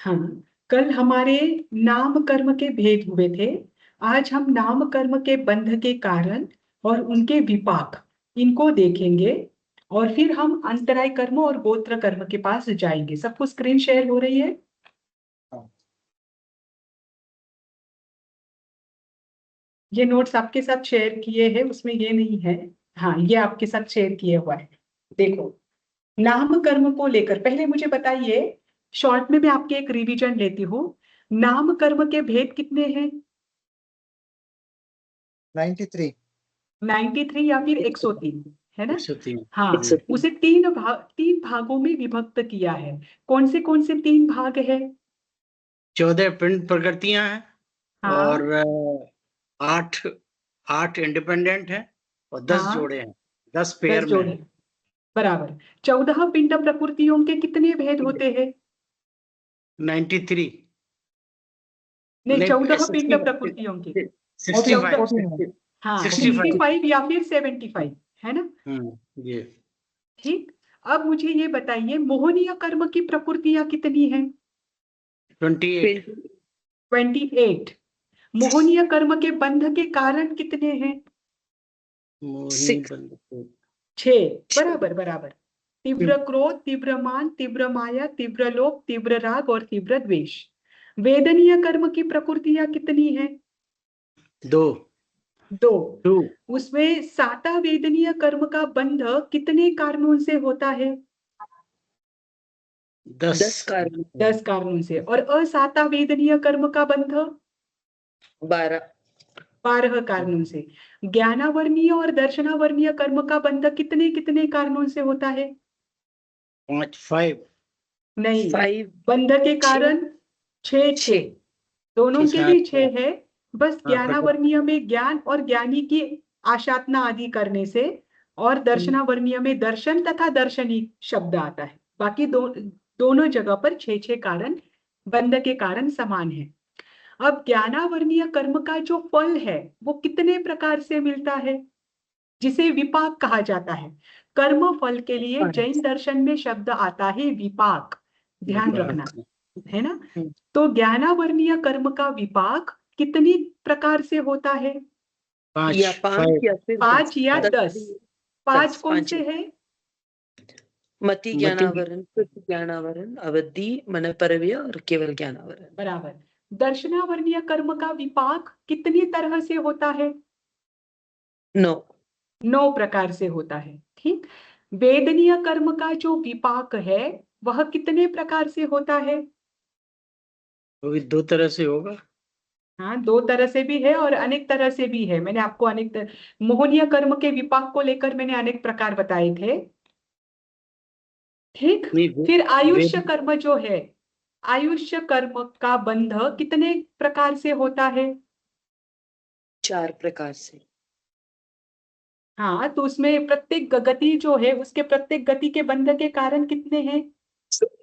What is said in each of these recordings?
हाँ, कल हमारे नाम कर्म के भेद हुए थे। आज हम नाम कर्म के बंध के कारण और उनके विपाक इनको देखेंगे, और फिर हम अंतराय कर्म और गोत्र कर्म के पास जाएंगे। सबको स्क्रीन शेयर हो रही है? ये नोट्स आपके साथ शेयर किए हैं, उसमें ये नहीं है। हाँ, ये आपके साथ शेयर किया हुआ है। देखो, नाम कर्म को लेकर पहले मुझे बताइए, शॉर्ट में मैं आपके एक रिवीजन लेती हूँ। नाम कर्म के भेद कितने हैं? 93। 93 या फिर 103, है ना? 103। हाँ, उसे तीन भागों में विभक्त किया है। कौन से तीन भाग है? 14 पिंड प्रकृतियां हैं, हाँ, और 8 इंडिपेंडेंट हैं, और 10 हाँ, जोड़े हैं, 10 10 पेयर में जोड़े हैं। बराबर। 14 पिंड प्रकृतियों के कितने भेद होते हैं? 93 नहीं, नहीं, 14 पिंड 65 प्रकृतियों के। 65 हाँ, 65। 65 या फिर 75, है ना? ये ठीक। अब मुझे ये बताइए, मोहनीय कर्म की प्रकृतियां कितनी हैं? 28। 28। मोहनीय कर्म के बंध के कारण कितने हैं? मोहिनी बंद 6। बराबर बराबर। तीव्र क्रोध, तीव्र मान, तीव्र माया, तीव्र लोभ, तीव्र राग और तीव्र द्वेष। वेदनीय कर्म की प्रकृतियां कितनी हैं? 2। 2। 2। उसमें साता वेदनीय कर्म का बंध कितने कारणों से होता है? 10 कारण। 10 कारणों से। और असाता वेदनीय कर्म का बंध 12 कारणों से। ज्ञानावर्णीय और दर्शनावर्णीय कर्म का बंध कितने कितने कारणों से होता है? 5। नहीं, बंध के कारण 6। दोनों के भी 6 है। बस ज्ञानावर्णीय में ज्ञान और ज्ञानी की आशातना आदि करने से, और दर्शनावर्णीय में दर्शन तथा दर्शनी शब्द आता है। बाकी दोनों जगह पर 6 कारण बंध के कारण समान है। अब ज्ञानावर्णीय कर्म का जो फल है वो कितने प्रकार से मिलता है, जिसे विपाक कहा जाता है। कर्म फल के लिए जैन दर्शन में शब्द आता है विपाक, ध्यान रखना, है ना? तो ज्ञानावर्णीय कर्म का विपाक कितनी प्रकार से होता है? 5 या 10। 5 कौन से है? मति ज्ञानावरण, ज्ञानावरण, अवधि, मनपरव्य और केवल ज्ञानावरण। बराबर। दर्शनावर्णीय कर्म का विपाक कितनी तरह से होता है? 9 प्रकार से होता है। ठीक। वेदनीय कर्म का जो विपाक है वह कितने प्रकार से होता है? वो भी 2 तरह से होगा। हाँ, 2 तरह से भी है और अनेक तरह से भी है। मैंने आपको मोहनीय कर्म के विपाक को लेकर मैंने अनेक प्रकार बताए थे। ठीक। फिर आयुष्य कर्म जो है, आयुष्य कर्म का बंध कितने प्रकार से होता है? 4 प्रकार से। हाँ, तो उसमें प्रत्येक गति जो है, उसके प्रत्येक गति के बंध के कारण कितने हैं?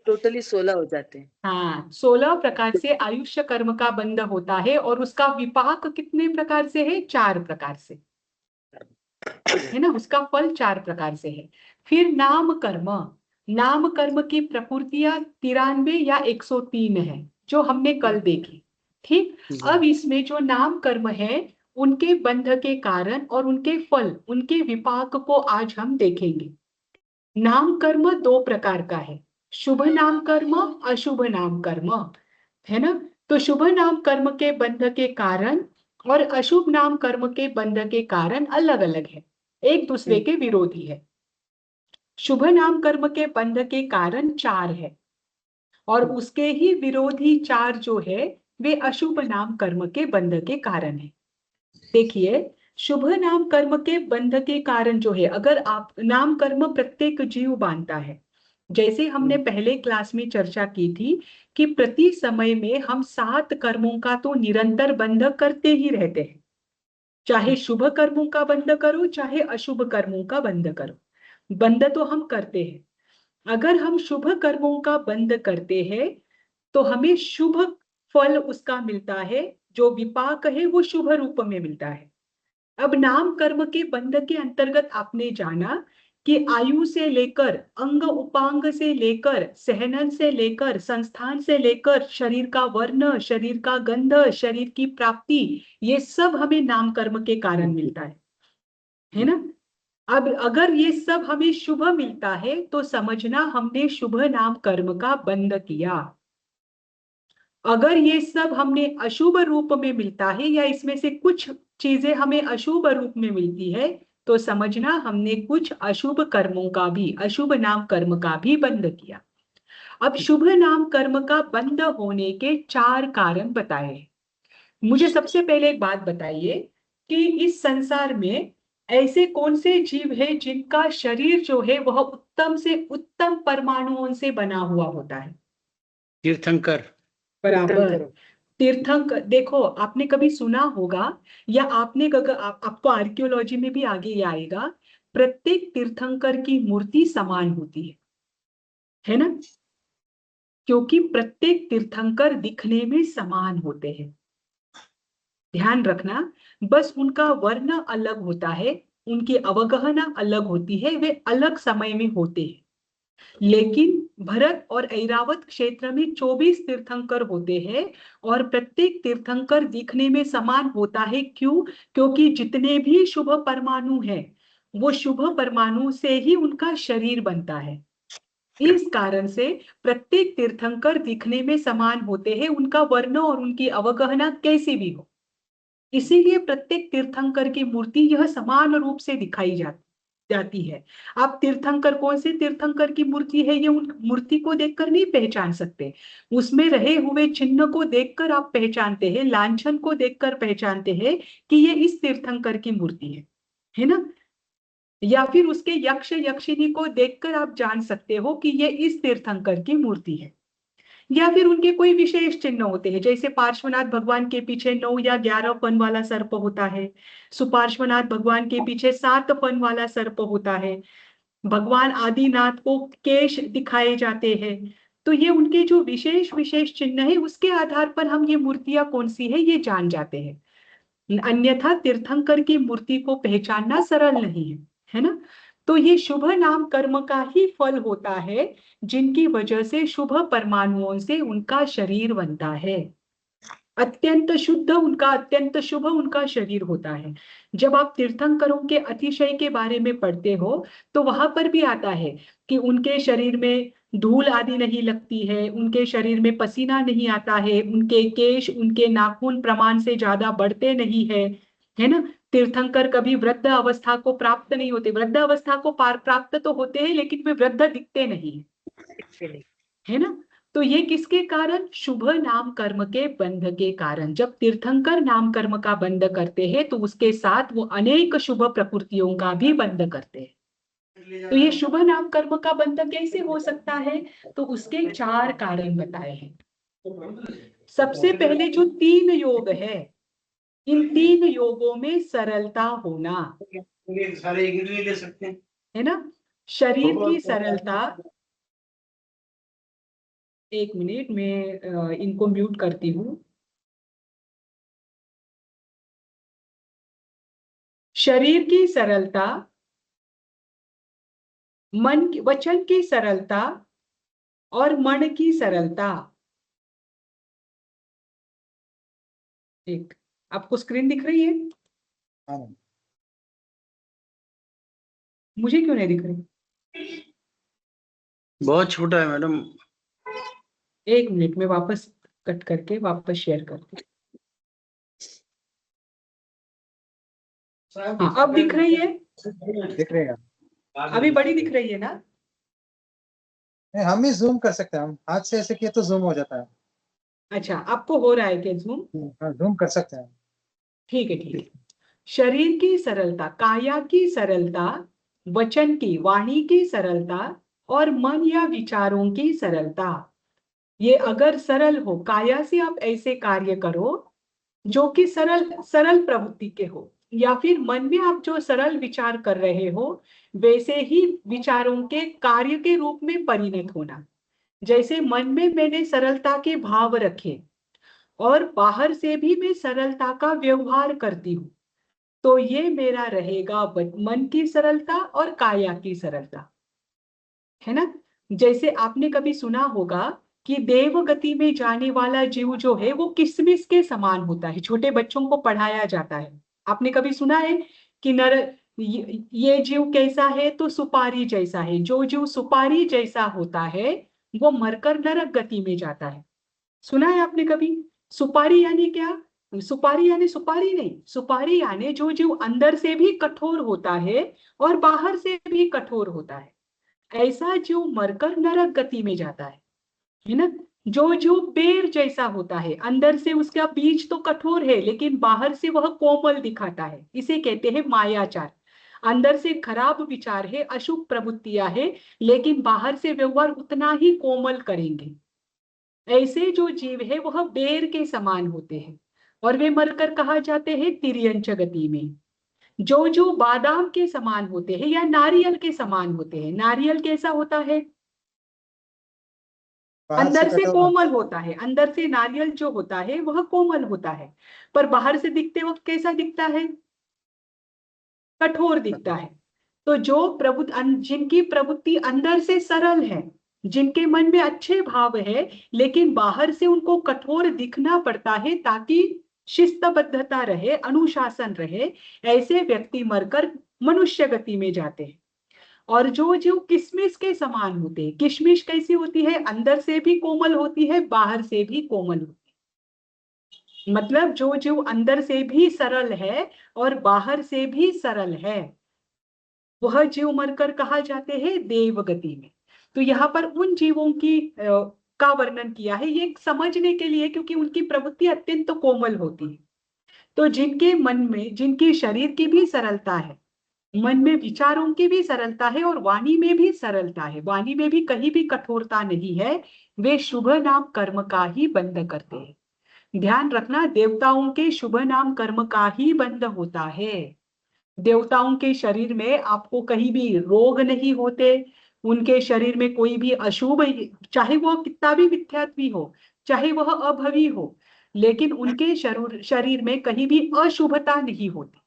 टोटली 16 हो जाते हैं। हाँ, 16 प्रकार से आयुष्य कर्म का बंध होता है, और उसका विपाक कितने प्रकार से है? 4 प्रकार से, है ना? उसका फल 4 प्रकार से है। फिर नाम कर्म, नाम कर्म की प्रकृतियां 93 या 103 है, जो हमने कल देखी। ठीक। अब इसमें जो नाम कर्म है उनके बंध के कारण और उनके फल, उनके विपाक को आज हम देखेंगे। नाम कर्म 2 प्रकार का है, शुभ नाम कर्म, अशुभ नाम कर्म, है ना? तो शुभ नाम कर्म के बंध के कारण और अशुभ नाम कर्म के बंध के कारण अलग अलग है, एक दूसरे के विरोधी है। शुभ नाम कर्म के बंध के कारण 4 है, और उसके ही विरोधी 4 जो है वे अशुभ नाम कर्म के बंध के कारण है। देखिए, शुभ नाम कर्म के बंध के कारण जो है, अगर आप नाम कर्म प्रत्येक जीव बांधता है, जैसे हमने पहले क्लास में चर्चा की थी कि प्रति समय में हम 7 कर्मों का तो निरंतर बंध करते ही रहते हैं। चाहे शुभ कर्मों का बंध करो, चाहे अशुभ कर्मों का बंध करो, बंध तो हम करते हैं। अगर हम शुभ कर्मों का बंध करते हैं तो हमें शुभ फल उसका मिलता है, जो विपाक है वो शुभ रूप में मिलता है। अब नाम कर्म के बंध के अंतर्गत आपने जाना कि आयु से लेकर, अंग उपांग से लेकर, सहनन से लेकर, संस्थान से लेकर, शरीर का वर्ण, शरीर का गंध, शरीर की प्राप्ति, ये सब हमें नाम कर्म के कारण मिलता है ना। अब अगर ये सब हमें शुभ मिलता है तो समझना हमने शुभ नाम कर्म का बंध किया। अगर ये सब हमने अशुभ रूप में मिलता है या इसमें से कुछ चीजें हमें अशुभ रूप में मिलती है तो समझना हमने कुछ अशुभ कर्मों का भी, अशुभ नाम कर्म का भी बंध किया। अब शुभ नाम कर्म का बंध होने के 4 कारण बताए। मुझे सबसे पहले एक बात बताइए कि इस संसार में ऐसे कौन से जीव है जिनका शरीर जो है वह उत्तम से उत्तम परमाणुओं से बना हुआ होता है? तीर्थंकर। बराबर। तीर्थंकर, देखो आपने कभी सुना होगा या आपने आपको आर्कियोलॉजी में भी आगे ये आएगा, प्रत्येक तीर्थंकर की मूर्ति समान होती है ना, क्योंकि प्रत्येक तीर्थंकर दिखने में समान होते हैं। ध्यान रखना, बस उनका वर्ण अलग होता है, उनकी अवगहना अलग होती है, वे अलग समय में होते हैं। लेकिन भरत और ऐरावत क्षेत्र में 24 तीर्थंकर होते हैं और प्रत्येक तीर्थंकर दिखने में समान होता है। क्यों? क्योंकि जितने भी शुभ परमाणु हैं वो शुभ परमाणु से ही उनका शरीर बनता है। इस कारण से प्रत्येक तीर्थंकर दिखने में समान होते हैं, उनका वर्ण और उनकी अवगहना कैसी भी हो। इसीलिए प्रत्येक तीर्थंकर की मूर्ति यह समान रूप से दिखाई जाती है। आप तीर्थंकर, कौन से तीर्थंकर की मूर्ति है ये उन मूर्ति को देखकर नहीं पहचान सकते, उसमें रहे हुए चिन्ह को देखकर आप पहचानते हैं, लांछन को देखकर पहचानते हैं कि ये इस तीर्थंकर की मूर्ति है ना। या फिर उसके यक्ष यक्षिनी को देखकर आप जान सकते हो कि ये इस तीर्थंकर की मूर्ति है। या फिर उनके कोई विशेष चिन्ह होते हैं, जैसे पार्श्वनाथ भगवान के पीछे 9 या 11 फन वाला सर्प होता है, सुपार्श्वनाथ भगवान के पीछे 7 फन वाला सर्प होता है, भगवान आदिनाथ को केश दिखाए जाते हैं। तो ये उनके जो विशेष विशेष चिन्ह है उसके आधार पर हम ये मूर्तियां कौन सी है ये जान जाते हैं। अन्यथा तीर्थंकर की मूर्ति को पहचानना सरल नहीं है ना। तो ये शुभ नाम कर्म का ही फल होता है जिनकी वजह से शुभ परमाणुओं से उनका शरीर बनता है। अत्यंत शुद्ध उनका, अत्यंत शुभ उनका शरीर होता है। जब आप तीर्थंकरों के अतिशय के बारे में पढ़ते हो तो वहां पर भी आता है कि उनके शरीर में धूल आदि नहीं लगती है, उनके शरीर में पसीना नहीं आता है, उनके केश, उनके नाखून प्रमाण से ज्यादा बढ़ते नहीं है ना। तीर्थंकर कभी वृद्ध अवस्था को प्राप्त नहीं होते, वृद्ध अवस्था को प्राप्त तो होते हैं लेकिन वे वृद्ध दिखते नहीं है ना। तो ये किसके कारण? शुभ नाम कर्म के बंध के कारण। जब तीर्थंकर नाम कर्म का बंध करते हैं तो उसके साथ वो अनेक शुभ प्रकृतियों का भी बंध करते हैं। तो ये शुभ नाम कर्म का बंध कैसे हो सकता है? तो उसके 4 कारण बताए हैं। सबसे पहले जो 3 योग है, इन 3 योगों में सरलता होना सारे ले सकते हैं है ना। शरीर की सरलता, एक मिनट मैं इनको म्यूट करती हूँ। शरीर की सरलता, मन की, वचन की सरलता और मन की सरलता। एक, आपको स्क्रीन दिख रही है? हाँ। मुझे क्यों नहीं दिख रही? बहुत छोटा है मैडम। एक मिनट में वापस कट करके वापस शेयर करती हूँ। हाँ, अब दिख रही है? दिख रही है। अभी बड़ी दिख रही है ना? नहीं, हम ही जूम कर सकते हैं, हम हाथ से ऐसे किए तो जूम हो जाता है। अच्छा, आपको हो रहा है क्या जूम? हाँ, जूम कर सकते हैं। ठीक है, ठीक है। शरीर की सरलता, काया की सरलता, वचन की, वाणी की सरलता और मन या विचारों की सरलता। ये अगर सरल हो, काया से आप ऐसे कार्य करो जो कि सरल सरल प्रवृत्ति के हो, या फिर मन में आप जो सरल विचार कर रहे हो वैसे ही विचारों के कार्य के रूप में परिणत होना। जैसे मन में मैंने सरलता के भाव रखे और बाहर से भी मैं सरलता का व्यवहार करती हूँ, तो ये मेरा रहेगा मन की सरलता और काया की सरलता, है ना। जैसे आपने कभी सुना होगा कि देव गति में जाने वाला जीव जो है वो किशमिश के समान होता है, छोटे बच्चों को पढ़ाया जाता है। आपने कभी सुना है कि ये जीव कैसा है, तो सुपारी जैसा है। जो जीव सुपारी जैसा होता है वो मरकर नरक गति में जाता है। सुना है आपने कभी? सुपारी यानी क्या? सुपारी यानी सुपारी नहीं, सुपारी यानी जो जीव अंदर से भी कठोर होता है और बाहर से भी कठोर होता है, ऐसा जीव मरकर नरक गति में जाता है ना। जो जीव बेर जैसा होता है, अंदर से उसका बीज तो कठोर है लेकिन बाहर से वह कोमल दिखाता है, इसे कहते हैं मायाचार। अंदर से खराब विचार है, अशुभ प्रवृत्तियां है, लेकिन बाहर से व्यवहार उतना ही कोमल करेंगे। ऐसे जो जीव है वह बेर के समान होते हैं और वे मरकर कहा जाते हैं तिर्यंच गति में। जो बादाम के समान होते हैं या नारियल के समान होते हैं। नारियल कैसा होता है? बाहर अंदर से कठोर कोमल होता है, अंदर से नारियल जो होता है वह कोमल होता है, पर बाहर से दिखते वक्त कैसा दिखता है? कठोर दिखता है। तो जिनकी प्रवृत्ति अंदर से सरल है, जिनके मन में अच्छे भाव है, लेकिन बाहर से उनको कठोर दिखना पड़ता है ताकि शिस्तबद्धता रहे, अनुशासन रहे, ऐसे व्यक्ति मरकर मनुष्य गति में जाते हैं। और जो जीव किशमिश के समान होते हैं, किशमिश कैसी होती है? अंदर से भी कोमल होती है, बाहर से भी कोमल होती है। मतलब जो जीव अंदर से भी सरल है और बाहर से भी सरल है, वह जीव मरकर कहा जाते हैं देव गति में। तो यहाँ पर उन जीवों की का वर्णन किया है ये समझने के लिए, क्योंकि उनकी प्रवृत्ति अत्यंत कोमल होती है। तो जिनके मन में, जिनकी शरीर की भी सरलता है, मन में विचारों की भी सरलता है और वाणी में भी सरलता है, वाणी में भी कहीं भी कठोरता नहीं है, वे शुभ नाम कर्म का ही बंध करते हैं। ध्यान रखना, देवताओं के शुभ नाम कर्म का ही बंध होता है। देवताओं के शरीर में आपको कहीं भी रोग नहीं होते, उनके शरीर में कोई भी अशुभ, चाहे वह कितना भी मिथ्यात्वी हो, चाहे वह अभवी हो, लेकिन उनके शरीर में कहीं भी अशुभता नहीं होती।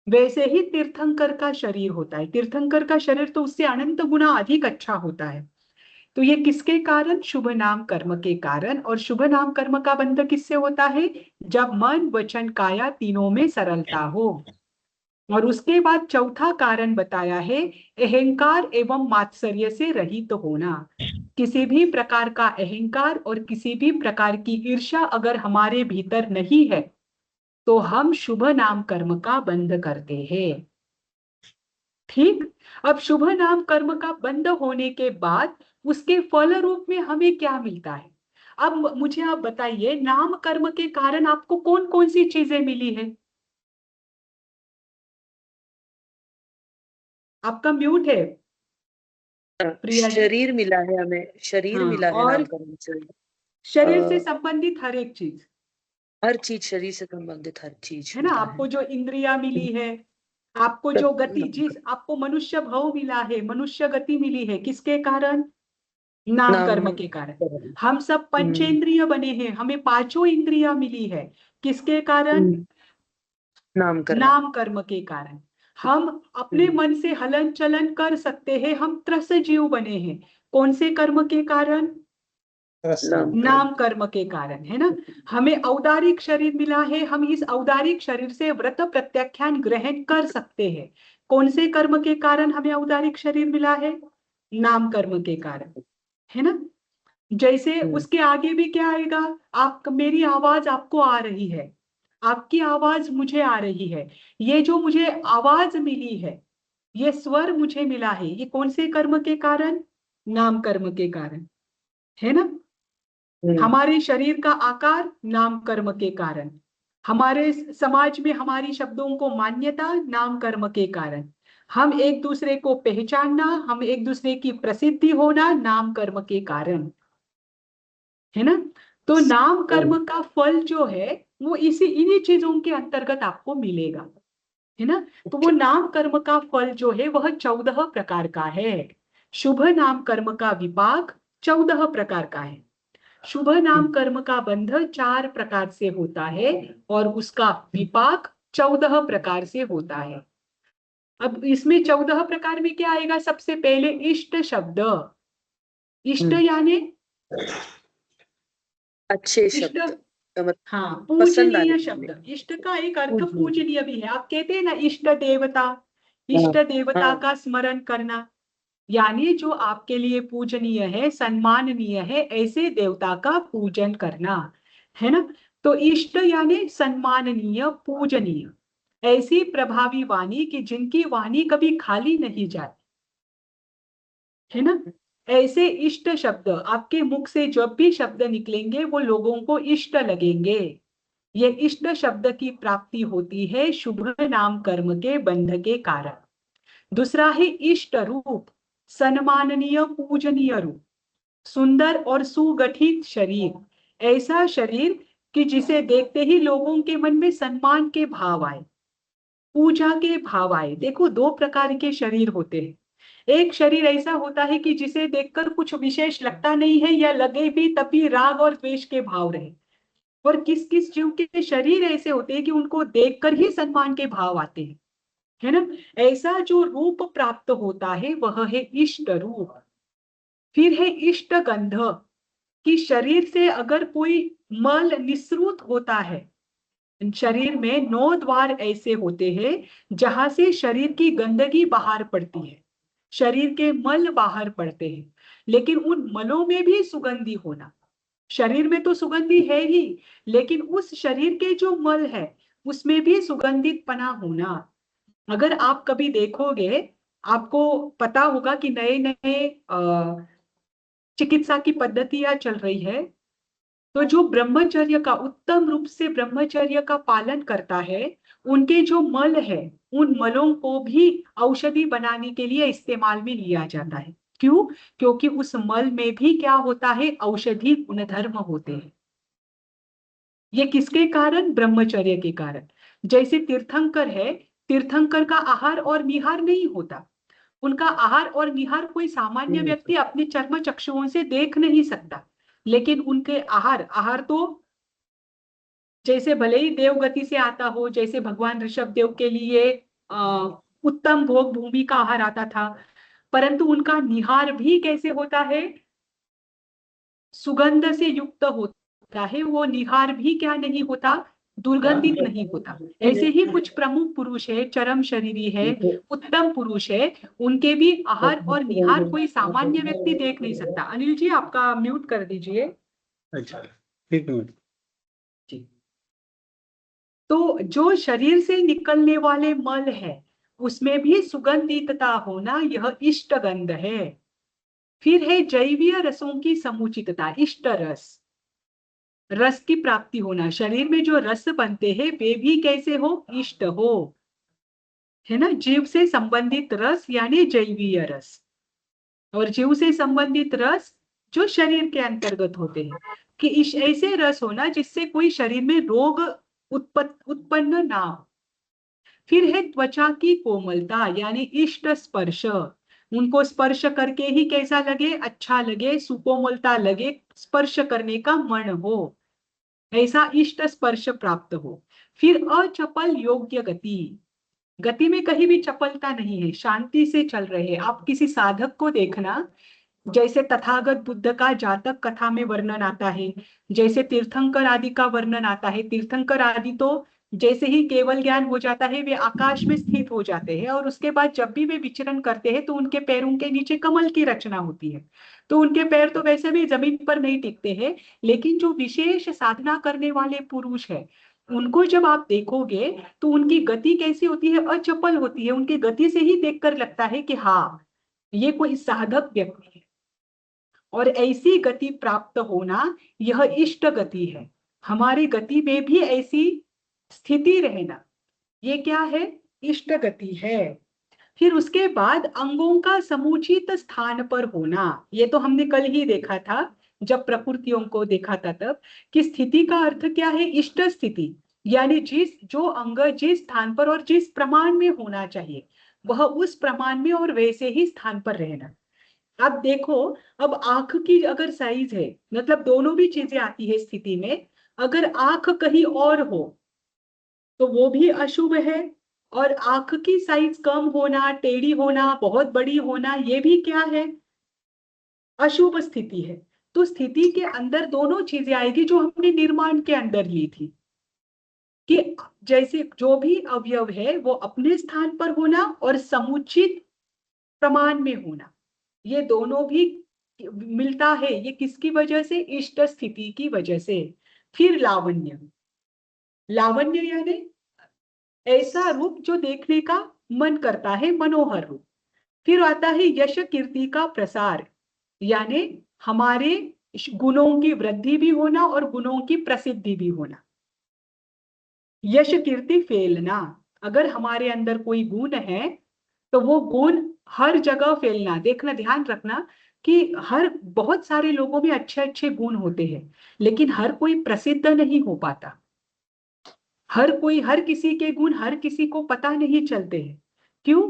वैसे ही तीर्थंकर का शरीर होता है, तीर्थंकर का शरीर तो उससे अनंत गुना अधिक अच्छा होता है। तो ये किसके कारण? शुभ नाम कर्म के कारण। और शुभ नाम कर्म का बंध किससे होता है? जब मन वचन काया तीनों में सरलता हो। और उसके बाद चौथा कारण बताया है अहंकार एवं मात्सर्य से रहित होना। किसी भी प्रकार का अहंकार और किसी भी प्रकार की ईर्ष्या अगर हमारे भीतर नहीं है तो हम शुभ नाम कर्म का बंध करते हैं। ठीक। अब शुभ नाम कर्म का बंध होने के बाद उसके फल रूप में हमें क्या मिलता है? अब मुझे आप बताइए, नाम कर्म के कारण आपको कौन कौन सी चीजें मिली है? आपका म्यूट है प्रिया जी। शरीर मिला है हमें, शरीर हाँ, मिला है और नामकरण से। शरीर से संबंधित हर एक चीज, हर चीज, शरीर से संबंधित हर चीज है ना। मिला आपको जो इंद्रिया मिली है, आपको जो गति, जिस आपको मनुष्य भव मिला है, मनुष्य गति मिली है, किसके कारण? नाम कर्म के कारण। हम सब पंचेंद्रिय बने हैं, हमें पांचों इंद्रिया मिली है, किसके कारण? नाम कर्म के कारण। हम अपने मन से हलन चलन कर सकते हैं, हम त्रस जीव बने हैं, कौन से कर्म के कारण? नाम कर्म के कारण, है ना। हमें औदारिक शरीर मिला है, हम इस औदारिक शरीर से व्रत प्रत्याख्यान ग्रहण कर सकते हैं, कौन से कर्म के कारण हमें औदारिक शरीर मिला है? नाम कर्म के कारण, है ना। जैसे उसके आगे भी क्या आएगा? आप, मेरी आवाज आपको आ रही है, आपकी आवाज मुझे आ रही है, ये जो मुझे आवाज मिली है, ये स्वर मुझे मिला है, ये कौन से कर्म के कारण? नाम कर्म के कारण, है ना। हमारे शरीर का आकार नाम कर्म के कारण, हमारे समाज में हमारी शब्दों को मान्यता नाम कर्म के कारण, हम एक दूसरे को पहचानना, हम एक दूसरे की प्रसिद्धि होना नाम कर्म के कारण, है ना। तो नाम कर्म का फल जो है वो इन्हीं चीजों के अंतर्गत आपको मिलेगा, है ना। तो वो नाम कर्म का फल जो है वह 14 प्रकार का है। शुभ नाम कर्म का विपाक 14 प्रकार का है। शुभ नाम कर्म का बंध 4 प्रकार से होता है और उसका विपाक 14 प्रकार से होता है। अब इसमें 14 प्रकार में क्या आएगा? सबसे पहले इष्ट शब्द। इष्ट यानी अच्छे इष्ट, शब्द, हाँ, पसंद आने पूजनीय वाले। शब्द। इष्ट का एक अर्थ पूजनीय। पूजनीय भी है। आप कहते हैं ना इष्ट देवता, इष्ट देवता हाँ। का स्मरण करना, यानी जो आपके लिए पूजनीय है, सम्माननीय है, ऐसे देवता का पूजन करना, है ना। तो इष्ट यानी सम्माननीय, पूजनीय, ऐसी प्रभावी वाणी कि जिनकी वाणी कभी खाली नहीं जाती, है ना। ऐसे इष्ट शब्द आपके मुख से जब भी शब्द निकलेंगे वो लोगों को इष्ट लगेंगे। ये इष्ट शब्द की प्राप्ति होती है शुभ नाम कर्म के बंध के कारण। दूसरा है इष्ट रूप, सम्माननीय पूजनीय रूप, सुंदर और सुगठित शरीर, ऐसा शरीर कि जिसे देखते ही लोगों के मन में सम्मान के भाव आए, पूजा के भाव आए। देखो, दो प्रकार के शरीर होते हैं। एक शरीर ऐसा होता है कि जिसे देखकर कुछ विशेष लगता नहीं है, या लगे भी तब भी राग और द्वेष के भाव रहे। और किस किस जीव के शरीर ऐसे होते हैं कि उनको देखकर ही सम्मान के भाव आते हैं, है ना। ऐसा जो रूप प्राप्त होता है वह है इष्ट रूप। फिर है इष्ट गंध, कि शरीर से अगर कोई मल निस्सृत होता है, शरीर में 9 द्वार ऐसे होते हैं जहां से शरीर की गंदगी बाहर पड़ती है, शरीर के मल बाहर पड़ते हैं, लेकिन उन मलों में भी सुगंधी होना। शरीर में तो सुगंधी है ही, लेकिन उस शरीर के जो मल है उसमें भी सुगंधित पना होना। अगर आप कभी देखोगे, आपको पता होगा कि नए नए चिकित्सा की पद्धतियां चल रही है, तो जो ब्रह्मचर्य का, उत्तम रूप से ब्रह्मचर्य का पालन करता है, उनके जो मल है उन मलों को भी औषधि बनाने के लिए इस्तेमाल में लिया जाता है। क्यों? क्योंकि उस मल में भी क्या होता है? औषधि गुणधर्म होते हैं। ये किसके कारण? ब्रह्मचर्य के कारण। जैसे तीर्थंकर है, तीर्थंकर का आहार और निहार नहीं होता। उनका आहार और निहार कोई सामान्य व्यक्ति अपने चर्म चक्षुओं से देख नहीं सकता, लेकिन उनके आहार आहार तो जैसे भले ही देवगति से आता हो, जैसे भगवान ऋषभ देव के लिए उत्तम भोग भूमि का आहार आता था, परंतु उनका निहार भी कैसे होता है? सुगंध से युक्त होता है। वो निहार भी क्या नहीं होता? दुर्गंधित नहीं होता। ऐसे ही कुछ प्रमुख पुरुष है, चरम शरीरी है, उत्तम पुरुष है, उनके भी आहार और निहार कोई सामान्य व्यक्ति देख नहीं सकता। अनिल जी, आपका म्यूट कर दीजिए। अच्छा, एक मिनट। जी। तो जो शरीर से निकलने वाले मल है उसमें भी सुगंधितता होना, यह इष्ट गंध है। फिर है जैवीय रसों की समुचितता, इष्ट रस, रस की प्राप्ति होना। शरीर में जो रस बनते हैं वे भी कैसे हो? इष्ट हो, है ना। जीव से संबंधित रस यानी जैवीय रस, और जीव से संबंधित रस जो शरीर के अंतर्गत होते हैं, कि ऐसे रस होना जिससे कोई शरीर में रोग उत्पन्न ना हो। फिर है त्वचा की कोमलता यानी इष्ट स्पर्श, उनको स्पर्श करके ही कैसा लगे? अच्छा लगे, सुकोमलता लगे, स्पर्श करने का मन हो, ऐसा इष्ट स्पर्श प्राप्त हो। फिर अचपल योग्य गति, गति में कहीं भी चपलता नहीं है, शांति से चल रहे हैं। आप किसी साधक को देखना, जैसे तथागत बुद्ध का जातक कथा में वर्णन आता है, जैसे तीर्थंकर आदि का वर्णन आता है। तीर्थंकर आदि तो जैसे ही केवल ज्ञान हो जाता है वे आकाश में स्थित हो जाते हैं, और उसके बाद जब भी वे विचरण करते हैं तो उनके पैरों के नीचे कमल की रचना होती है। तो उनके पैर तो वैसे भी जमीन पर नहीं टिकते हैं, लेकिन जो विशेष साधना करने वाले पुरुष है उनको जब आप देखोगे तो उनकी गति कैसी होती है? अचपल होती है। उनकी गति से ही देखकर लगता है कि हाँ, ये कोई साधक व्यक्ति है। और ऐसी गति प्राप्त होना यह इष्ट गति है। हमारी गति में भी ऐसी स्थिति रहना, ये क्या है? इष्ट गति है। फिर उसके बाद अंगों का समुचित स्थान पर होना, ये तो हमने कल ही देखा था जब प्रकृतियों को देखा था तब, कि स्थिति का अर्थ क्या है? इष्ट स्थिति, यानी जो अंग जिस स्थान पर और जिस प्रमाण में होना चाहिए वह उस प्रमाण में और वैसे ही स्थान पर रहना। अब देखो, अब आंख की अगर साइज है, मतलब दोनों भी चीजें आती है स्थिति में। अगर आंख कहीं और हो तो वो भी अशुभ है। और आंख की साइज कम होना, टेढ़ी होना, बहुत बड़ी होना, ये भी क्या है? अशुभ स्थिति है। तो स्थिति के अंदर दोनों चीजें आएगी जो हमने निर्माण के अंदर ली थी, कि जैसे जो भी अवयव है वो अपने स्थान पर होना और समुचित प्रमाण में होना, ये दोनों भी मिलता है। ये किसकी वजह से? इष्ट स्थिति की वजह से। फिर लावण्य, लावण्य यानी ऐसा रूप जो देखने का मन करता है, मनोहर रूप। फिर आता है यश कीर्ति का प्रसार, यानी हमारे गुणों की वृद्धि भी होना और गुणों की प्रसिद्धि भी होना। यश कीर्ति फैलना, अगर हमारे अंदर कोई गुण है तो वो गुण हर जगह फैलना। देखना, ध्यान रखना कि हर बहुत सारे लोगों में अच्छे अच्छे गुण होते हैं, लेकिन हर कोई प्रसिद्ध नहीं हो पाता। हर किसी के गुण हर किसी को पता नहीं चलते हैं। क्यों?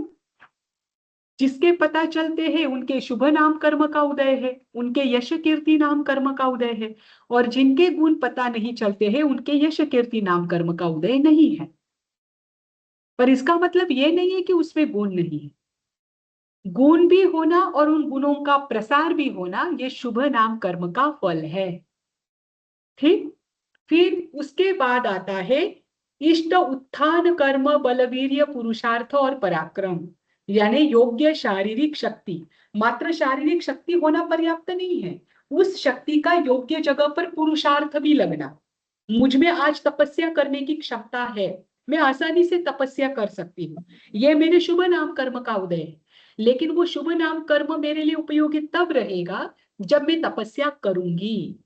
जिसके पता चलते हैं उनके शुभ नाम कर्म का उदय है, उनके यश कीर्ति नाम कर्म का उदय है। और जिनके गुण पता नहीं चलते हैं उनके यश कीर्ति नाम कर्म का उदय नहीं है। पर इसका मतलब ये नहीं है कि उसमें गुण नहीं है। गुण भी होना और उन गुणों का प्रसार भी होना, ये शुभ नाम कर्म का फल है। ठीक। फिर उसके बाद आता है इष्ट उत्थान कर्म बलवीर्य पुरुषार्थ और पराक्रम, यानी योग्य शारीरिक शक्ति। मात्र शारीरिक शक्ति होना पर्याप्त नहीं है, उस शक्ति का योग्य जगह पर पुरुषार्थ भी लगना। मुझ में आज तपस्या करने की क्षमता है, मैं आसानी से तपस्या कर सकती हूँ, ये मेरे शुभ नाम कर्म का उदय है। लेकिन वो शुभ नाम कर्म मेरे लिए उपयोगी तब रहेगा जब मैं तपस्या करूंगी,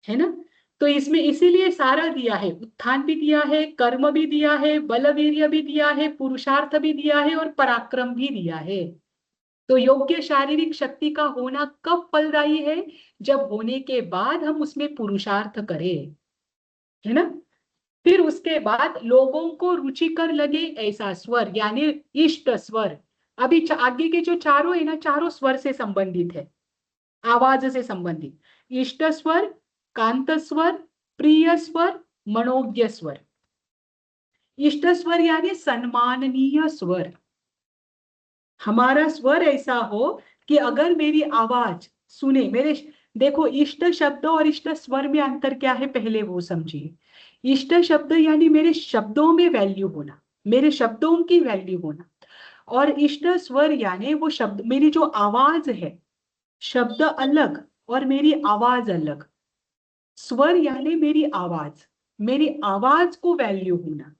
है ना। तो इसमें इसीलिए सारा दिया है, उत्थान भी दिया है, कर्म भी दिया है, बलवीर्य भी दिया है, पुरुषार्थ भी दिया है और पराक्रम भी दिया है। तो योग्य शारीरिक शक्ति का होना कब फलदायी है? जब होने के बाद हम उसमें पुरुषार्थ करें, है ना। फिर उसके बाद लोगों को रुचिकर लगे ऐसा स्वर, यानी इष्ट स्वर। अभी आगे के जो चारों है ना, चारों स्वर से संबंधित है, आवाज से संबंधित। इष्ट स्वर, कांत स्वर, प्रिय स्वर, मनोज्ञ स्वर। इष्ट स्वर यानी सम्माननीय स्वर। हमारा स्वर ऐसा हो कि अगर मेरी आवाज सुने मेरे, देखो इष्ट शब्द और इष्ट स्वर में अंतर क्या है पहले वो समझिए। इष्ट शब्द यानी मेरे शब्दों में वैल्यू होना, मेरे शब्दों की वैल्यू होना। और इष्ट स्वर यानी वो शब्द, मेरी जो आवाज है, शब्द अलग और मेरी आवाज अलग। स्वर यानी मेरी आवाज को वैल्यू होना,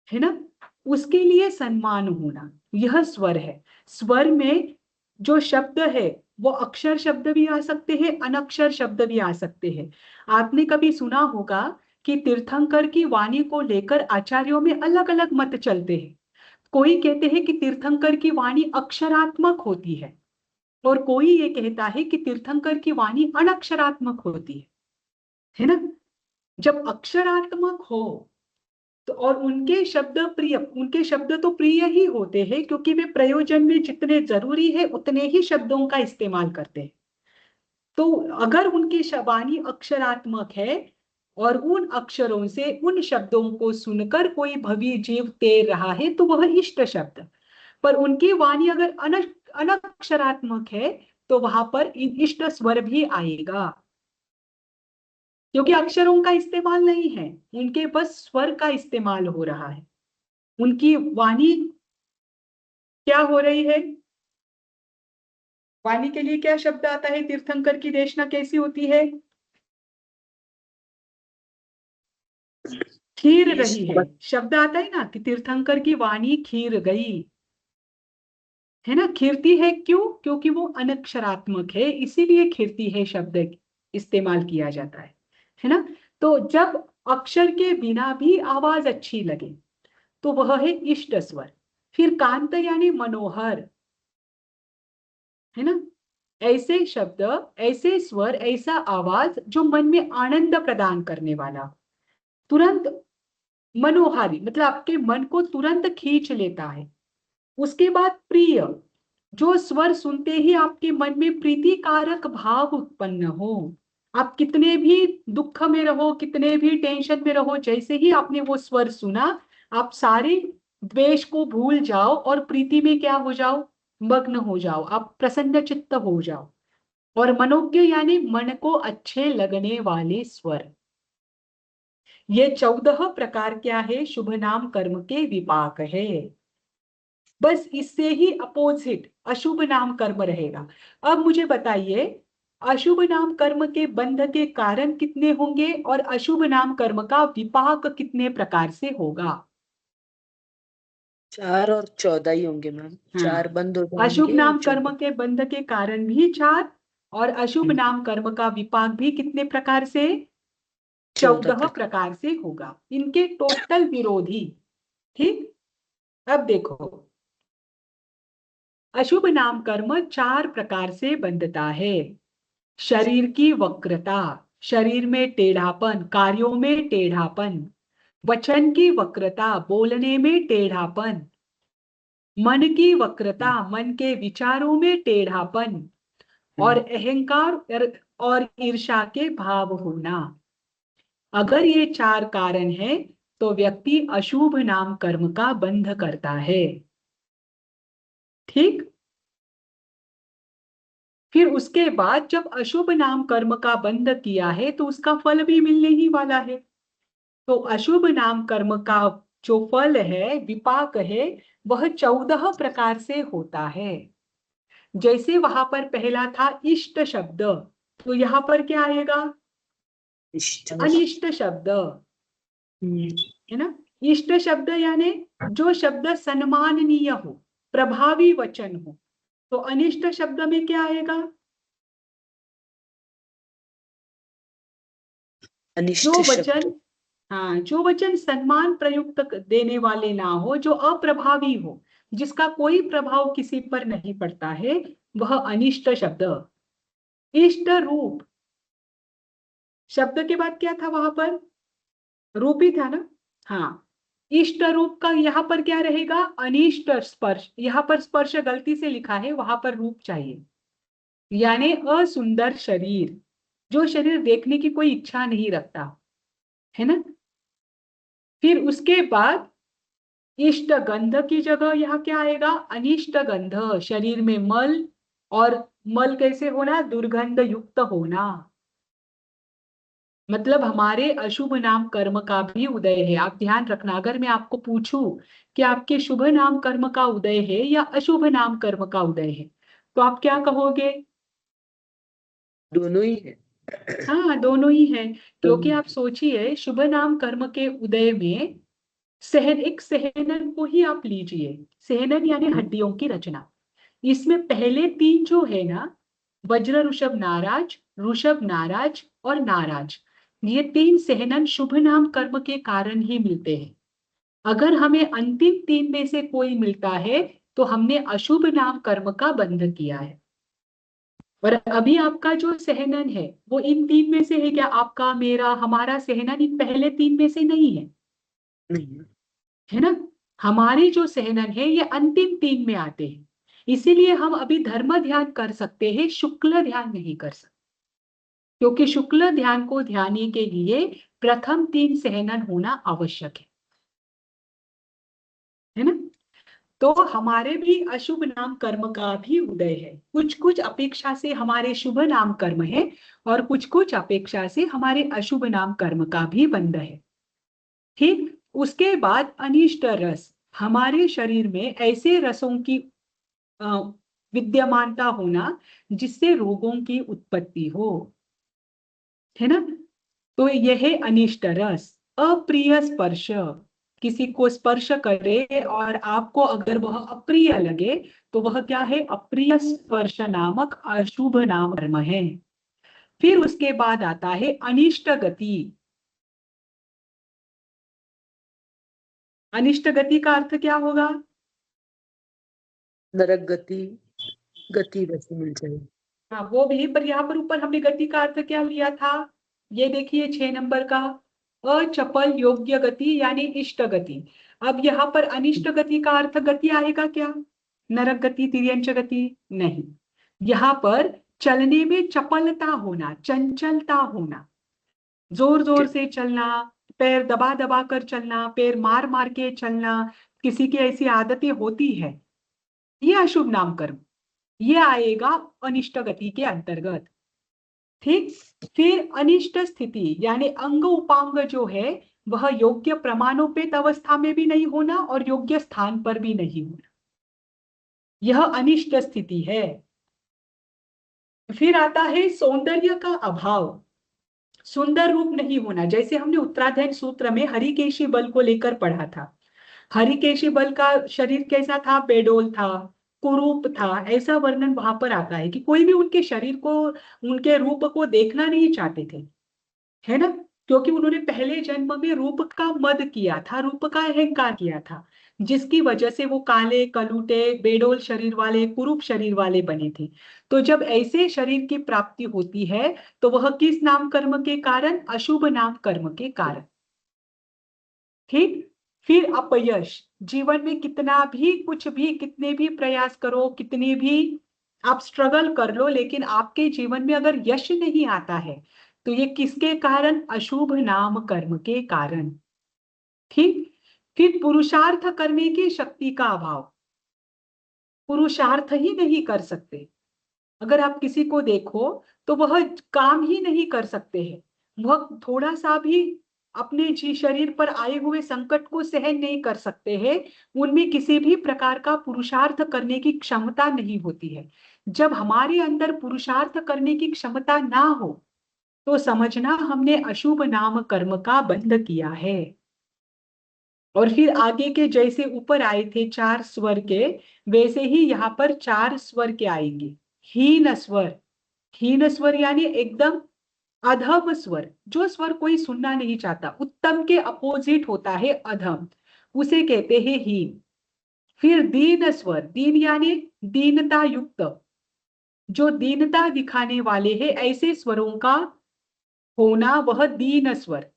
है ना, उसके लिए सम्मान होना, यह स्वर है। स्वर में जो शब्द है वो अक्षर शब्द भी आ सकते हैं, अनक्षर शब्द भी आ सकते हैं। आपने कभी सुना होगा कि तीर्थंकर की वाणी को लेकर आचार्यों में अलग अलग मत चलते हैं। कोई कहते हैं कि तीर्थंकर की वाणी अक्षरात्मक होती है और कोई ये कहता है कि तीर्थंकर की वाणी अनक्षरात्मक होती है ना। जब अक्षरात्मक हो तो और उनके शब्द प्रिय, उनके शब्द तो प्रिय ही होते हैं क्योंकि वे प्रयोजन में जितने जरूरी है उतने ही शब्दों का इस्तेमाल करते हैं। तो अगर उनकी वाणी अक्षरात्मक है और उन अक्षरों से उन शब्दों को सुनकर कोई भवी जीव तैर रहा है तो वह इष्ट शब्द। पर उनकी वाणी अगर अनक्षरात्मक है तो वहां पर इष्ट स्वर भी आएगा, क्योंकि अक्षरों का इस्तेमाल नहीं है, उनके बस स्वर का इस्तेमाल हो रहा है। उनकी वाणी क्या हो रही है? वाणी के लिए क्या शब्द आता है? तीर्थंकर की देशना कैसी होती है? खीर रही है, शब्द आता है ना कि तीर्थंकर की वाणी खीर गई, है ना। खीरती है क्यों? क्योंकि वो अनक्षरात्मक है, इसीलिए खीरती है शब्द इस्तेमाल किया जाता है ना। तो जब अक्षर के बिना भी आवाज अच्छी लगे तो वह है इष्ट स्वर। फिर कांत यानी मनोहर, है ना। ऐसे शब्द, ऐसे स्वर, ऐसा आवाज जो मन में आनंद प्रदान करने वाला, तुरंत मनोहारी, मतलब आपके मन को तुरंत खींच लेता है। उसके बाद प्रिय, जो स्वर सुनते ही आपके मन में प्रीतिकारक भाव उत्पन्न हो, आप कितने भी दुख में रहो, कितने भी टेंशन में रहो, जैसे ही आपने वो स्वर सुना, आप सारे द्वेष को भूल जाओ और प्रीति में क्या हो जाओ, मग्न हो जाओ, आप प्रसन्न चित्त हो जाओ। और मनोज्ञ यानी मन को अच्छे लगने वाले स्वर। ये 14 प्रकार क्या है, शुभ नाम कर्म के विपाक है। बस इससे ही अपोजिट अशुभ नाम कर्म रहेगा। अब मुझे बताइए, अशुभ नाम कर्म के बंध के कारण कितने होंगे और अशुभ नाम कर्म का विपाक कितने प्रकार से होगा? 4 और 14 ही होंगे मैम। हाँ। 4 बंद हो अशुभ जाएंगे और नाम कर्म 14। के बंध के कारण भी 4, और अशुभ नाम कर्म का विपाक भी कितने प्रकार से? 14 प्रकार। प्रकार से होगा। इनके टोटल विरोधी। ठीक, अब देखो, अशुभ नाम कर्म 4 प्रकार से बंधता है। शरीर की वक्रता, शरीर में टेढ़ापन, कार्यों में टेढ़ापन। वचन की वक्रता, बोलने में टेढ़ापन। मन की वक्रता, मन के विचारों में टेढ़ापन। और अहंकार और ईर्ष्या के भाव होना। अगर ये 4 कारण हैं तो व्यक्ति अशुभ नाम कर्म का बंध करता है। ठीक, फिर उसके बाद जब अशुभ नाम कर्म का बंध किया है तो उसका फल भी मिलने ही वाला है। तो अशुभ नाम कर्म का जो फल है, विपाक है, वह 14 प्रकार से होता है। जैसे वहां पर पहला था इष्ट शब्द, तो यहाँ पर क्या आएगा? इष्ट। अनिष्ट शब्द, है ना। इष्ट शब्द यानी जो शब्द सम्माननीय हो, प्रभावी वचन हो। तो अनिष्ट शब्द में क्या आएगा? अनिष्ट जो शब्द। वचन, हाँ, जो वचन सम्मान प्रयुक्त देने वाले ना हो, जो अप्रभावी हो, जिसका कोई प्रभाव किसी पर नहीं पड़ता है, वह अनिष्ट शब्द। इष्ट रूप शब्द के बाद क्या था वहां पर? रूप ही था ना। हाँ, इष्ट रूप का यहाँ पर क्या रहेगा? अनिष्ट स्पर्श। यहाँ पर स्पर्श गलती से लिखा है, वहां पर रूप चाहिए। यानी असुंदर शरीर, जो शरीर देखने की कोई इच्छा नहीं रखता, है ना। फिर उसके बाद इष्ट गंध की जगह यहाँ क्या आएगा? अनिष्ट गंध, शरीर में मल, और मल कैसे होना? दुर्गंध युक्त होना। मतलब हमारे अशुभ नाम कर्म का भी उदय है। आप ध्यान रखना, अगर मैं आपको पूछूं कि आपके शुभ नाम कर्म का उदय है या अशुभ नाम कर्म का उदय है, तो आप क्या कहोगे? दोनों ही है। हाँ, दोनों ही है। क्योंकि आप सोचिए, शुभ नाम कर्म के उदय में एक सहनन को ही आप लीजिए। सहनन यानी हड्डियों की रचना। इसमें पहले 3 जो है ना, वज्र ऋषभ नाराज, ऋषभ नाराज और नाराज, ये 3 सहनन शुभ नाम कर्म के कारण ही मिलते हैं। अगर हमें अंतिम 3 में से कोई मिलता है तो हमने अशुभ नाम कर्म का बंध किया है। और अभी आपका जो सहनन है वो इन 3 में से है क्या? आपका, मेरा, हमारा सहनन इन पहले 3 में से नहीं है, नहीं। है ना। हमारे जो सहनन है ये अंतिम 3 में आते हैं। इसीलिए हम अभी धर्म ध्यान कर सकते हैं, शुक्ल ध्यान नहीं कर सकते। क्योंकि शुक्ल ध्यान को ध्यान के लिए प्रथम 3 सहनन होना आवश्यक है ना। तो हमारे भी अशुभ नाम कर्म का भी उदय है। कुछ कुछ अपेक्षा से हमारे शुभ नाम कर्म है, और कुछ कुछ अपेक्षा से हमारे अशुभ नाम कर्म का भी बंध है। ठीक, उसके बाद अनिष्ट रस, हमारे शरीर में ऐसे रसों की अ, विद्यमानता होना जिससे रोगों की उत्पत्ति हो, है ना। तो यह है अनिष्ट रस। अप्रिय स्पर्श, किसी को स्पर्श करे और आपको अगर वह अप्रिय लगे तो वह क्या है? अप्रिय स्पर्श नामक अशुभ नाम कर्म है। फिर उसके बाद आता है अनिष्ट गति। अनिष्ट गति का अर्थ क्या होगा? नरक गति, गति वैसे मिल जाएगी। हाँ, वो भी, पर यहाँ पर ऊपर हमने गति का अर्थ क्या लिया था? ये देखिए 6 नंबर का, अचपल योग्य गति यानी इष्ट गति। अब यहाँ पर अनिष्ट गति का अर्थ गति आएगा क्या? नरक गति, तिर्यंच गति? नहीं, यहाँ पर चलने में चपलता होना, चंचलता होना, जोर जोर से चलना, पैर दबा दबा कर चलना, पैर मार मार के चलना, किसी की ऐसी आदतें होती है, ये अशुभ नाम कर्म, ये आएगा अनिष्ट गति के अंतर्गत। ठीक। फिर अनिष्ट स्थिति यानी अंग उपांग जो है वह योग्य प्रमाणोपेत अवस्था में भी नहीं होना और योग्य स्थान पर भी नहीं होना, यह अनिष्ट स्थिति है। फिर आता है सौंदर्य का अभाव, सुंदर रूप नहीं होना। जैसे हमने उत्तराध्ययन सूत्र में हरिकेशी बल को लेकर पढ़ा था, हरिकेशी बल का शरीर कैसा था, बेडोल था, कुरूप था, ऐसा वर्णन वहां पर आता है कि कोई भी उनके शरीर को, उनके रूप को देखना नहीं चाहते थे, है ना, क्योंकि उन्होंने पहले जन्म में रूप का मद किया था, रूप का अहंकार किया था, जिसकी वजह से वो काले कलूटे बेडोल शरीर वाले कुरूप शरीर वाले बने थे। तो जब ऐसे शरीर की प्राप्ति होती है तो वह किस नाम कर्म के कारण, अशुभ नाम कर्म के कारण। ठीक। फिर अपयश, जीवन में कितना भी कुछ भी कितने भी प्रयास करो, कितने भी आप स्ट्रगल कर लो, लेकिन आपके जीवन में अगर यश नहीं आता है तो ये किसके कारण, अशुभ नाम कर्म के कारण। ठीक। फिर पुरुषार्थ करने की शक्ति का अभाव, पुरुषार्थ ही नहीं कर सकते, अगर आप किसी को देखो तो वह काम ही नहीं कर सकते हैं, वह थोड़ा सा भी अपने जी शरीर पर आए हुए संकट को सहन नहीं कर सकते हैं, उनमें किसी भी प्रकार का पुरुषार्थ करने की क्षमता नहीं होती है। जब हमारे अंदर पुरुषार्थ करने की क्षमता ना हो तो समझना हमने अशुभ नाम कर्म का बंध किया है। और फिर आगे के जैसे ऊपर आए थे 4 स्वर के, वैसे ही यहाँ पर 4 स्वर के आएंगे। हीन स्वर, हीन स्वर यानी एकदम अधम स्वर, जो स्वर कोई सुनना नहीं चाहता, उत्तम के अपोजिट होता है अधम, उसे कहते हैं हीन। फिर दीन स्वर, दीन यानी दीनता युक्त, जो दीनता दिखाने वाले हैं, ऐसे स्वरों का होना वह दीन स्वर।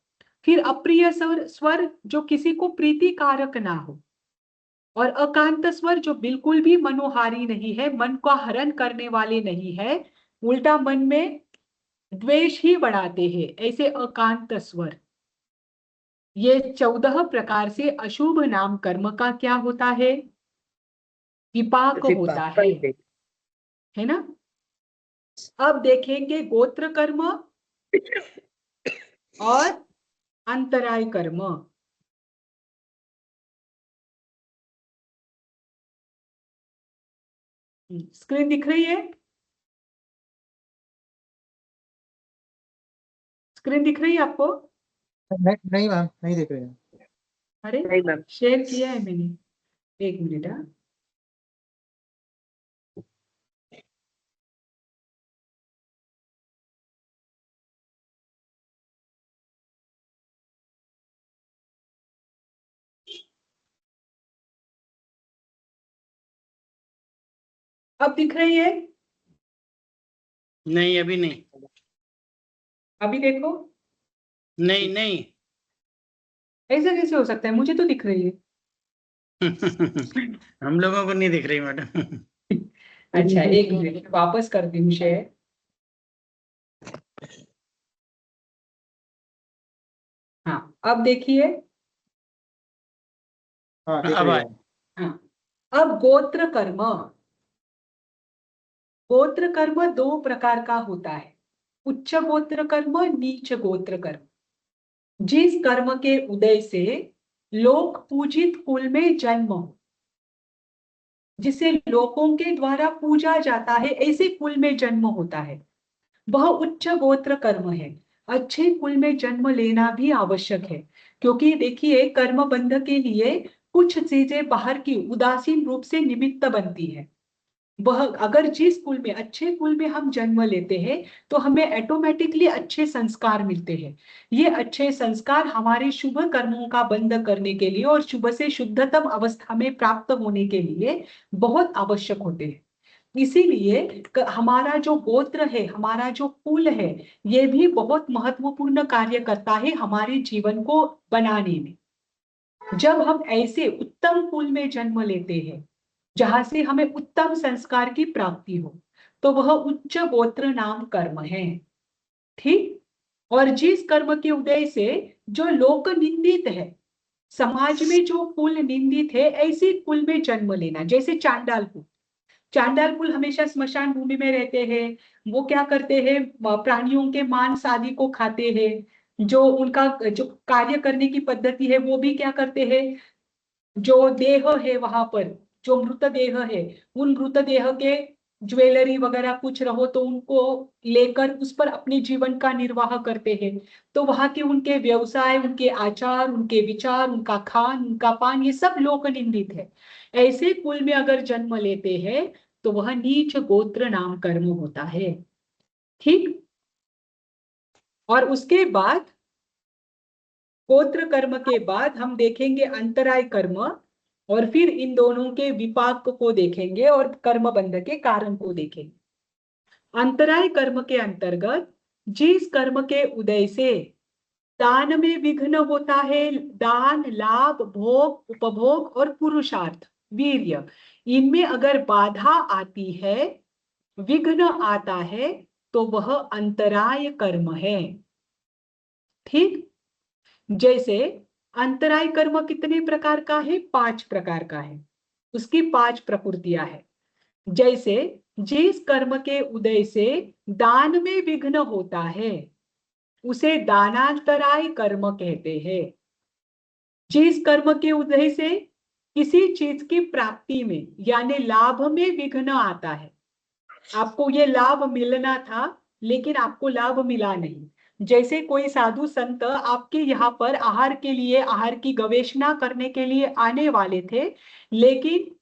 फिर अप्रिय स्वर जो किसी को प्रीतिकारक ना हो, और अकांत स्वर जो बिल्कुल भी मनोहारी नहीं है, मन का हरण करने वाले नहीं है, उल्टा मन में द्वेष ही बढ़ाते हैं, ऐसे अकांत स्वर। ये 14 प्रकार से अशुभ नाम कर्म का क्या होता है, विपाक होता है ना। अब देखेंगे गोत्र कर्म और अंतराय कर्म। स्क्रीन दिख रही है, स्क्रीन दिख रही है आपको? नहीं मैम, नहीं देख रहे हैं। अरे नहीं मैम। शेयर किया है मैंने, एक मिनट। हाँ, अब दिख रही है? नहीं अभी नहीं। अभी देखो। नहीं नहीं। ऐसा कैसे हो सकता है, मुझे तो दिख रही है। हम लोगों को नहीं दिख रही मैडम। अच्छा एक मिनट, वापस करती हूँ शेयर। हाँ अब देखिए। हाँ देख अब रहे आए। हैं। हाँ, अब गोत्र कर्म, गोत्र कर्म 2 प्रकार का होता है, उच्च गोत्र कर्म, नीच गोत्र कर्म। जिस कर्म के उदय से लोक पूजित कुल में जन्म हो, जिसे लोगों के द्वारा पूजा जाता है, ऐसे कुल में जन्म होता है, वह उच्च गोत्र कर्म है। अच्छे कुल में जन्म लेना भी आवश्यक है, क्योंकि देखिए कर्म बंध के लिए कुछ चीजें बाहर की उदासीन रूप से निमित्त बनती है। वह अगर जिस कुल में, अच्छे कुल में हम जन्म लेते हैं तो हमें ऑटोमेटिकली अच्छे संस्कार मिलते हैं। ये अच्छे संस्कार हमारे शुभ कर्मों का बंध करने के लिए और शुभ से शुद्धतम अवस्था में प्राप्त होने के लिए बहुत आवश्यक होते हैं। इसीलिए हमारा जो गोत्र है, हमारा जो कुल है, ये भी बहुत महत्वपूर्ण कार्य करता है हमारे जीवन को बनाने में। जब हम ऐसे उत्तम कुल में जन्म लेते हैं जहां से हमें उत्तम संस्कार की प्राप्ति हो, तो वह उच्च गोत्र नाम कर्म है। ठीक। और जिस कर्म के उदय से जो लोक निंदित है, समाज में जो कुल निंदित है, ऐसे कुल में जन्म लेना। जैसे चांडाल कुल, चांडाल कुल हमेशा स्मशान भूमि में रहते हैं। वो क्या करते हैं, प्राणियों के मांस आदि को खाते हैं। जो उनका जो कार्य करने की पद्धति है वो भी क्या करते हैं, जो देह है वहां पर, जो मृतदेह है, उन मृतदेह के ज्वेलरी वगैरह कुछ रहो तो उनको लेकर उस पर अपने जीवन का निर्वाह करते हैं। तो वहां के उनके व्यवसाय, उनके आचार, उनके विचार, उनका खान, उनका पान, ये सब लोक निंदित है। ऐसे कुल में अगर जन्म लेते हैं तो वह नीच गोत्र नाम कर्म होता है। ठीक। और उसके बाद गोत्र कर्म के बाद हम देखेंगे अंतराय कर्म, और फिर इन दोनों के विपाक को देखेंगे और कर्म बंध के कारण को देखेंगे। अंतराय कर्म के अंतर्गत जिस कर्म के उदय से दान में विघ्न होता है, दान, लाभ, भोग, उपभोग और पुरुषार्थ, वीर्य, इनमें अगर बाधा आती है, विघ्न आता है, तो वह अंतराय कर्म है। ठीक। जैसे अंतराय कर्म कितने प्रकार का है, 5 प्रकार का है। उसकी 5 प्रकृतियां है। जैसे जिस कर्म के उदय से दान में विघ्न होता है उसे दानांतराय कर्म कहते हैं। जिस कर्म के उदय से किसी चीज की प्राप्ति में यानी लाभ में विघ्न आता है, आपको ये लाभ मिलना था लेकिन आपको लाभ मिला नहीं। जैसे कोई साधु संत आपके यहाँ पर आहार के लिए, आहार की गवेषणा करने के लिए आने वाले थे, लेकिन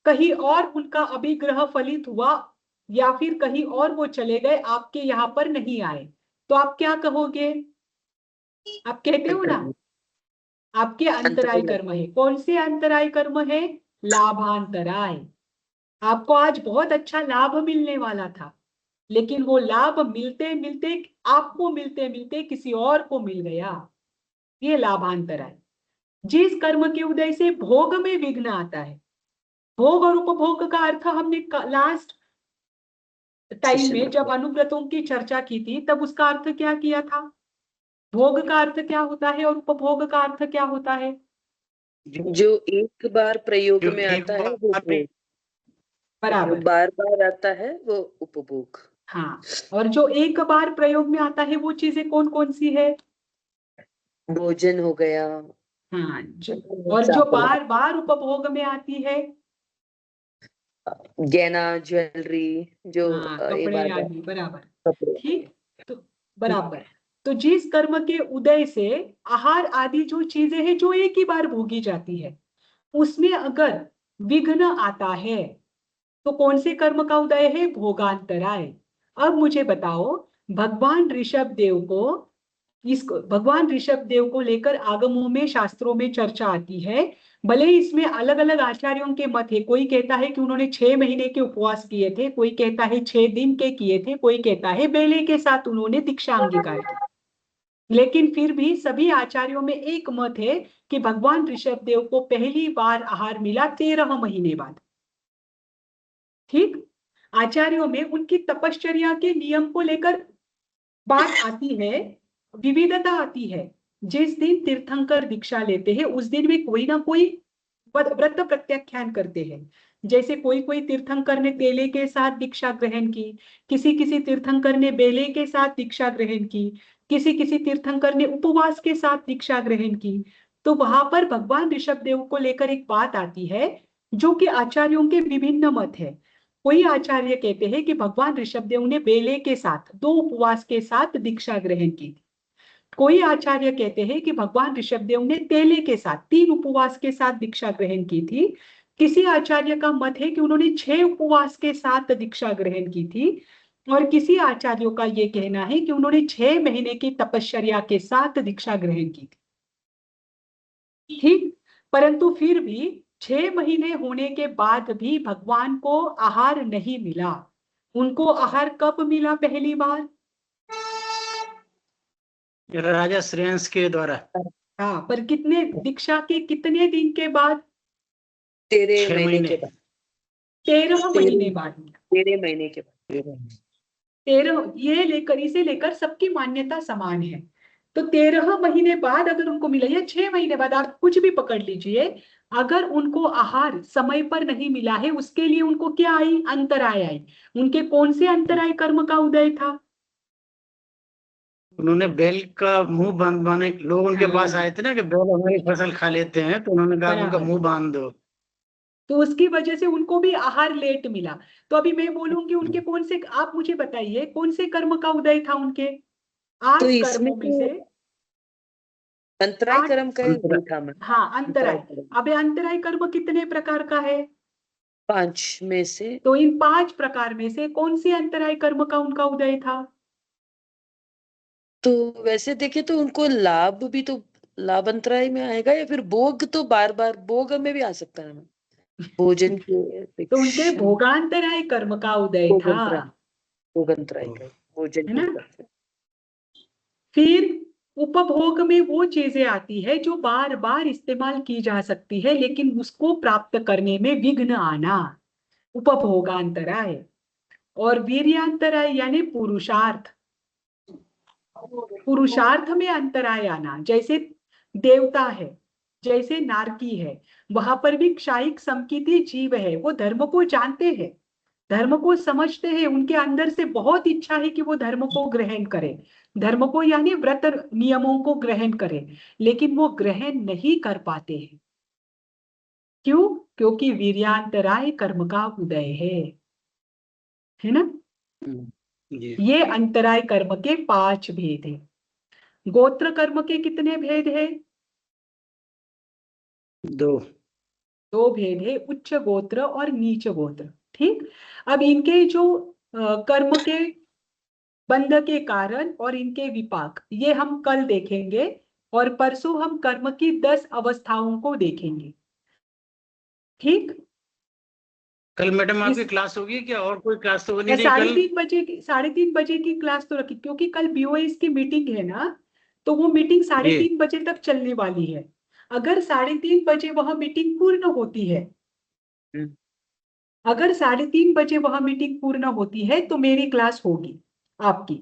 कहीं और उनका अभिग्रह फलित हुआ या फिर कहीं और वो चले गए, आपके यहाँ पर नहीं आए, तो आप क्या कहोगे? आप कहते हो ना, आपके अंतराय कर्म है। कौन से अंतराय कर्म है? लाभांतराय। आपको आज बहुत अच्छा लाभ मिलने वाला था, लेकिन वो लाभ मिलते मिलते, आपको मिलते मिलते किसी और को मिल गया, ये लाभांतराय। जिस कर्म के उदय से भोग में विघ्न आता है, भोग और उपभोग का अर्थ हमने लास्ट टाइम में जब अनुव्रतों की चर्चा की थी तब उसका अर्थ क्या किया था। भोग का अर्थ क्या होता है और उपभोग का अर्थ क्या होता है? जो एक बार प्रयोग जो में एक आता है बार वो पे- भोग, जो बराबर। बार बार आता है वो उपभोग। हाँ, और जो एक बार प्रयोग में आता है वो चीजें कौन कौन सी है? भोजन हो गया, हाँ, और जो बार बार उपभोग में आती है? गहना, ज्वेलरी, जो हाँ, ये कपड़े बार आदि। बराबर। कपड़े। ठीक। तो बराबर। तो जिस कर्म के उदय से आहार आदि जो चीजें हैं जो एक ही बार भोगी जाती है, उसमें अगर विघ्न आता है तो कौन से कर्म का उदय है? भोगांतराय। अब मुझे बताओ, भगवान ऋषभ देव को, इसको भगवान ऋषभ देव को लेकर आगमों में, शास्त्रों में चर्चा आती है। भले ही इसमें अलग अलग आचार्यों के मत है। कोई कहता है कि उन्होंने 6 महीने के उपवास किए थे, कोई कहता है 6 दिन के किए थे, कोई कहता है बेले के साथ उन्होंने दीक्षा अंगीकार की। लेकिन फिर भी सभी आचार्यों में एक मत है कि भगवान ऋषभ देव को पहली बार आहार मिला 13 महीने बाद। ठीक। आचार्यों में उनकी तपश्चर्या के नियम को लेकर बात आती है, विविधता आती है। जिस दिन तीर्थंकर दीक्षा लेते हैं उस दिन भी कोई ना कोई व्रत प्रत्याख्यान करते हैं। जैसे कोई कोई तीर्थंकर ने केले के साथ दीक्षा ग्रहण की, किसी किसी तीर्थंकर ने बेले के साथ दीक्षा ग्रहण की, किसी किसी तीर्थंकर ने उपवास के साथ दीक्षा ग्रहण की। तो वहां पर भगवान ऋषभ देव को लेकर एक बात आती है जो कि आचार्यों के विभिन्न मत है। कोई आचार्य कहते हैं कि भगवान ऋषभ देव ने बेले के साथ 2 उपवास के साथ दीक्षा ग्रहण की थी। कोई आचार्य कहते हैं कि भगवान ऋषभदेव ने तेले के साथ 3 उपवास के साथ दीक्षा ग्रहण की थी। किसी आचार्य का मत है कि उन्होंने 6 उपवास के साथ दीक्षा ग्रहण की थी, और किसी आचार्यों का यह कहना है कि उन्होंने 6 महीने की तपश्चर्या के साथ दीक्षा ग्रहण की थी। ठीक। परंतु फिर भी 6 महीने होने के बाद भी भगवान को आहार नहीं मिला। उनको आहार कब मिला पहली बार? राजा श्रेयांश के द्वारा हाँ, पर कितने, दीक्षा के कितने दिन के बाद? 13 6 महीने महीने के बाद। 13 महीने बाद मिला। 13 महीने के बाद। 13 ये लेकर इसे लेकर सबकी मान्यता समान है। तो 13 महीने बाद अगर उनको मिला या 6 महीने बाद, आप कुछ भी पकड़ लीजिए, अगर उनको आहार समय पर नहीं मिला है, उसके लिए उनको क्या आई? अंतराय आई। उनके कौन से अंतराय कर्म का उदय था? उन्होंने बैल का मुंह बांधवाने, लोग उनके पास आए थे ना कि बैल हमारी फसल खा लेते हैं, तो उन्होंने कहा कि उनका बराबर। मुंह बांध दो। तो उसकी वजह से उनको भी आहार लेट मिला। तो अभी मैं बोलूंगी उनके कौन से, आप मुझे बताइए कौन से कर्म का उदय था उनके? 8 तो इसमें कर्मों में से अंतराय 8। कर्म का ही देखा मैं। हाँ, अंतराय। कर्म। अब ये अंतराय कर्म कितने प्रकार का है? 5 में से। तो इन 5 प्रकार में से कौन सी अंतराय कर्म का उनका उदय था? तो वैसे देखे तो उनको लाभ भी तो लाभ अंतराय में आएगा, या फिर भोग तो बार बार भोग में भी आ सकता है ना, भोजन के तो उनके अपेक्षा। भोगांतराय कर्म का उदय था, भोग अंतराय का भोजन है ना? के करते। फिर उपभोग में वो चीजें आती है जो बार बार इस्तेमाल की जा सकती है, लेकिन उसको प्राप्त करने में विघ्न आना, उपभोगांतराय। और वीर्यांतराय यानी पुरुषार्थ, पुरुषार्थ में अंतराय आना। जैसे देवता है, जैसे नारकी है, वहां पर भी क्षायिक समकिति जीव है, वो धर्म को जानते हैं, धर्म को समझते हैं, उनके अंदर से बहुत इच्छा है कि वो धर्म को ग्रहण करें, धर्म को यानी व्रत नियमों को ग्रहण करें, लेकिन वो ग्रहण नहीं कर पाते हैं। क्यों? क्योंकि वीर्यांतराय कर्म का उदय है ना? जी। ये अंतराय कर्म के 5 भेद हैं। गोत्र कर्म के कितने भेद हैं? 2। 2 भेद है, उच्च गोत्र और नीच गोत्र। ठीक। अब इनके जो कर्म के बंध के कारण और इनके विपाक, ये हम कल देखेंगे, और परसों हम कर्म की 10 अवस्थाओं को देखेंगे। ठीक। कल मैडम आपकी इस क्लास होगी क्या, और कोई क्लास तो नहीं रही साढ़े कल? 3 बजे की, 3:30 बजे की क्लास तो रखी, क्योंकि कल बीओएस की मीटिंग है ना, तो वो मीटिंग 3:30 बजे तक चलने वाली है। अगर 3:30 बजे वह मीटिंग पूर्ण होती है, अगर 3:30 बजे वह मीटिंग पूर्ण होती है, तो मेरी क्लास होगी आपकी।